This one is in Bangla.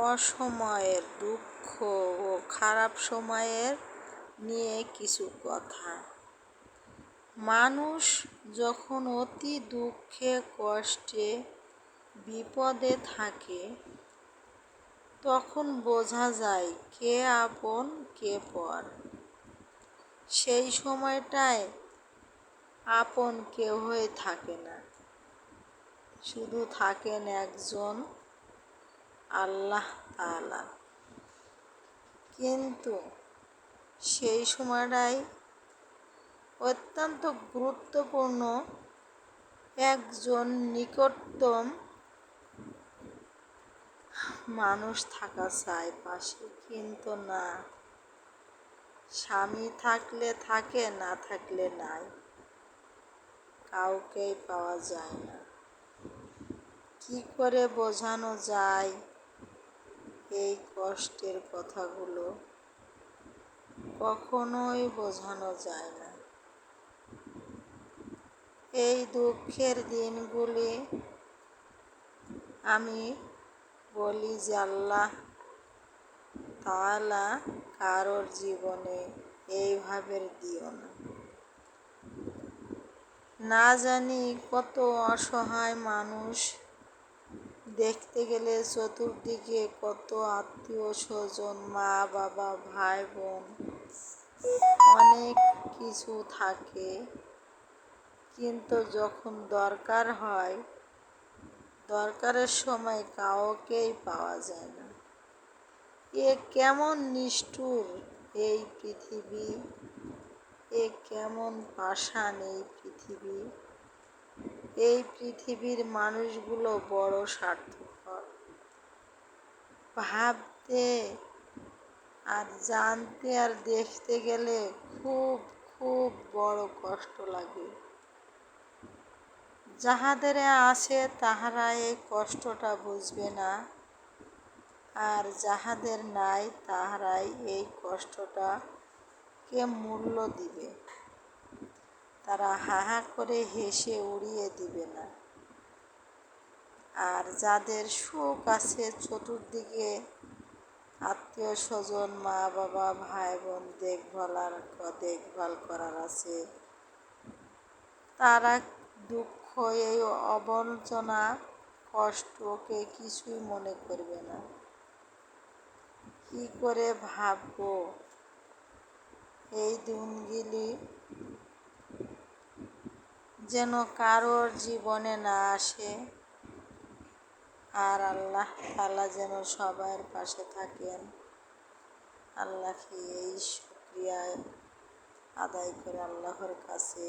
অসময়ের দুঃখ ও খারাপ সময়ের নিয়ে কিছু কথা। মানুষ যখন অতি দুঃখে কষ্টে বিপদে থাকে তখন বোঝা যায় কে আপন কে পর। সেই সময়টায় আপন কেউই থাকে না, শুধু থাকেন একজন আল্লাহ তাআলা। কিন্তু সেই সময়টাই অত্যন্ত গুরুত্বপূর্ণ একজন নিকটতম মানুষ থাকা চাই পাশে, কিন্তু না, স্বামী থাকলে থাকে, না থাকলে নাই, কাউকেই পাওয়া যায় না। কি করে বোঝানো যায় এই কষ্টের কথাগুলো? কখনোই বোঝানো যায় না। এই দুঃখের দিনগুলি আমি বলি যে আল্লাহ তাআলা কারোর জীবনে এইভাবে দিও না। না জানি কত অসহায় মানুষ, দেখতে গেলে চতুর্দিকে কত আত্মীয় স্বজন, মা বাবা, ভাই বোন, অনেক কিছু থাকে, কিন্তু যখন দরকার হয়, দরকারের সময় কাউকেই পাওয়া যায় না। এ কেমন নিষ্ঠুর এই পৃথিবী, এ কেমন পাষাণ এই পৃথিবী। এই পৃথিবীর মানুষগুলো বড় স্বার্থপর। ভাবতে আর জানতে আর দেখতে গেলে খুব খুব বড় কষ্ট লাগে। যাহাদের আছে তাহারা এই কষ্টটা বুঝবে না, আর যাহাদের নাই তাহারাই এই কষ্টটাকে মূল্য দিবে। তারা হা হা করে হেসে উড়িয়ে দিবে না। আর যাদের সুখ আছে, চতুর্দিকে আত্মীয় স্বজন, মা বাবা, ভাই বোন দেখভাল করার আছে, তারা দুঃখ, এই অবঞ্চনা, কষ্টকে কিছুই মনে করবে না। কি করে ভাববো এই দিনগুলি যেন কারোর জীবনে না আসে, আর আল্লাহ তাআলা যেন সবার পাশে থাকেন। আল্লাহকে এই শুকরিয়া আদায় করে আল্লাহর কাছে